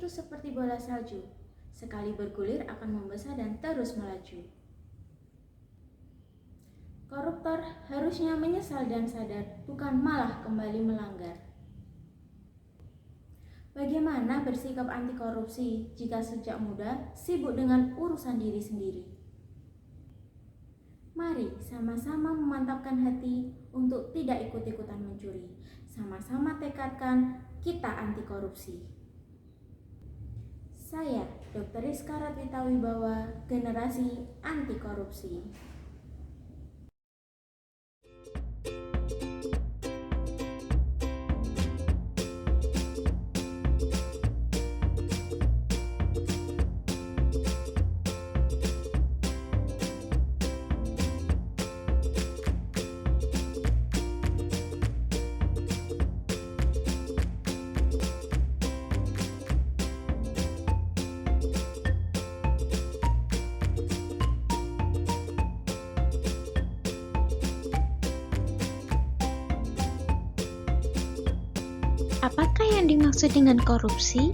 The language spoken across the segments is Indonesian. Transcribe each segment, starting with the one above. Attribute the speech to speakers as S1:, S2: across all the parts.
S1: itu seperti bola salju. Sekali bergulir akan membesar dan terus melaju. Koruptor harusnya menyesal dan sadar, bukan malah kembali melanggar. Bagaimana bersikap anti korupsi jika sejak muda sibuk dengan urusan diri sendiri? Mari sama-sama memantapkan hati untuk tidak ikut-ikutan mencuri. Sama-sama tekadkan kita anti korupsi. Saya, Dr. Rizka Ratwita Wibawa, generasi anti korupsi.
S2: Apakah yang dimaksud dengan korupsi?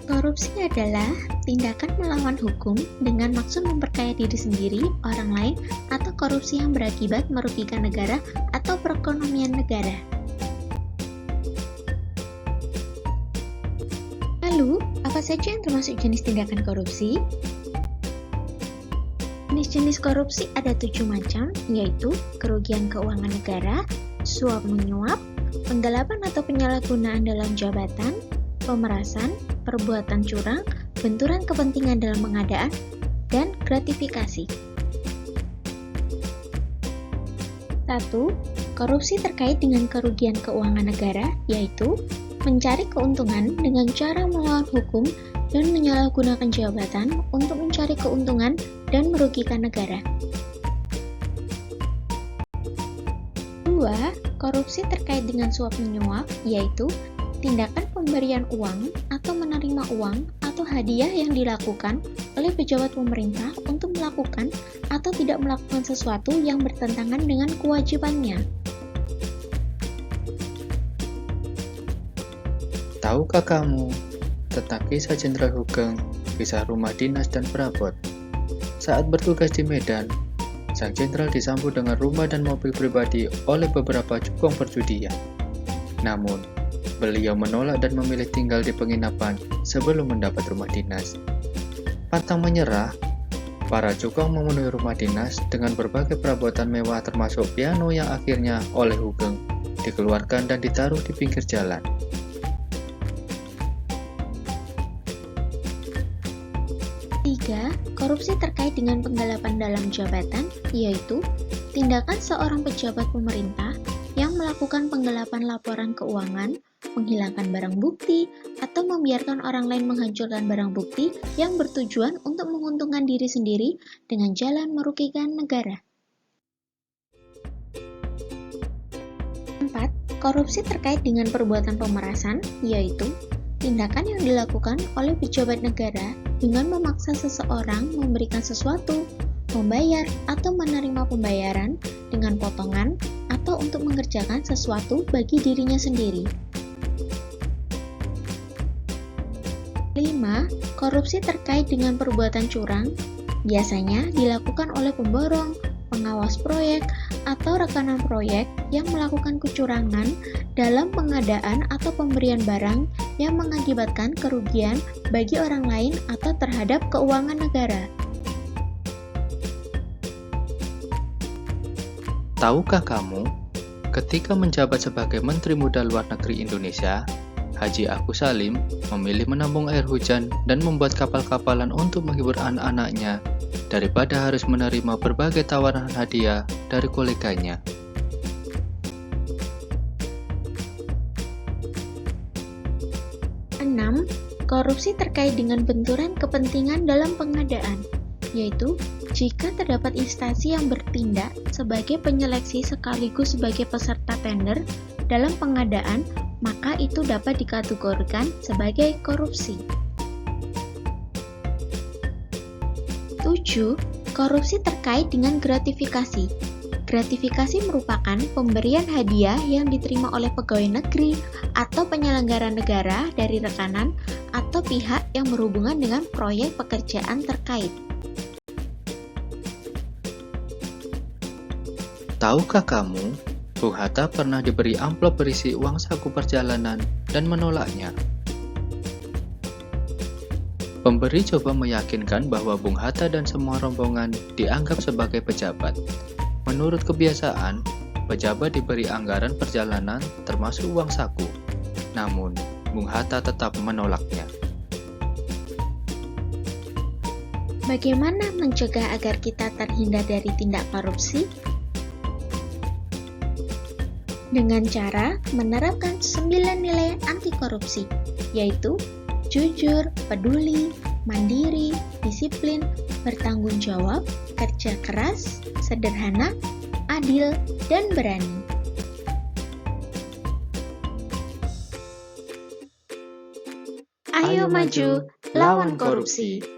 S2: Korupsi adalah tindakan melawan hukum dengan maksud memperkaya diri sendiri, orang lain, atau korupsi yang berakibat merugikan negara atau perekonomian negara. Lalu, apa saja yang termasuk jenis tindakan korupsi? Jenis-jenis korupsi ada 7 macam, yaitu kerugian keuangan negara, suap menyuap, penggelapan atau penyalahgunaan dalam jabatan, pemerasan, perbuatan curang, benturan kepentingan dalam pengadaan, dan gratifikasi. 1. Korupsi terkait dengan kerugian keuangan negara, yaitu mencari keuntungan dengan cara melawan hukum dan menyalahgunakan jabatan untuk mencari keuntungan dan merugikan negara. 2. Korupsi terkait dengan suap menyuap, yaitu tindakan pemberian uang atau menerima uang atau hadiah yang dilakukan oleh pejabat pemerintah untuk melakukan atau tidak melakukan sesuatu yang bertentangan dengan kewajibannya.
S3: Tahukah kamu tentang kisah Jenderal Hugeng, kisah rumah dinas dan perabot? Saat bertugas di Medan, sang jenderal disambut dengan rumah dan mobil pribadi oleh beberapa cukong perjudian. Namun, beliau menolak dan memilih tinggal di penginapan sebelum mendapat rumah dinas. Pantang menyerah, para cukong memenuhi rumah dinas dengan berbagai perabotan mewah termasuk piano yang akhirnya oleh Hugeng dikeluarkan dan ditaruh di pinggir jalan.
S2: 3. Korupsi terkait dengan penggelapan dalam jabatan, yaitu tindakan seorang pejabat pemerintah yang melakukan penggelapan laporan keuangan, menghilangkan barang bukti, atau membiarkan orang lain menghancurkan barang bukti yang bertujuan untuk menguntungkan diri sendiri dengan jalan merugikan negara. 4. Korupsi terkait dengan perbuatan pemerasan, yaitu tindakan yang dilakukan oleh pejabat negara dengan memaksa seseorang memberikan sesuatu, membayar atau menerima pembayaran dengan potongan atau untuk mengerjakan sesuatu bagi dirinya sendiri. 5. Korupsi terkait dengan perbuatan curang biasanya dilakukan oleh pemborong, pengawas proyek, atau rekanan proyek yang melakukan kecurangan dalam pengadaan atau pemberian barang yang mengakibatkan kerugian bagi orang lain atau terhadap keuangan negara.
S3: Tahukah kamu, ketika menjabat sebagai Menteri Muda Luar Negeri Indonesia, Haji Agus Salim memilih menampung air hujan dan membuat kapal-kapalan untuk menghibur anak-anaknya daripada harus menerima berbagai tawaran hadiah dari koleganya.
S2: 6. Korupsi terkait dengan benturan kepentingan dalam pengadaan, yaitu jika terdapat instansi yang bertindak sebagai penyeleksi sekaligus sebagai peserta tender dalam pengadaan, maka itu dapat dikategorikan sebagai korupsi. 7. Korupsi terkait dengan gratifikasi. Gratifikasi merupakan pemberian hadiah yang diterima oleh pegawai negeri atau penyelenggara negara dari rekanan atau pihak yang berhubungan dengan proyek pekerjaan terkait.
S3: Tahukah kamu, Bung Hatta pernah diberi amplop berisi uang saku perjalanan dan menolaknya. Pemberi coba meyakinkan bahwa Bung Hatta dan semua rombongan dianggap sebagai pejabat. Menurut kebiasaan, pejabat diberi anggaran perjalanan termasuk uang saku. Namun, Bung Hatta tetap menolaknya.
S2: Bagaimana mencegah agar kita terhindar dari tindak korupsi? Dengan cara menerapkan 9 nilai anti korupsi, yaitu jujur, peduli, mandiri, disiplin, bertanggung jawab, kerja keras, sederhana, adil, dan berani. Ayo maju, lawan korupsi.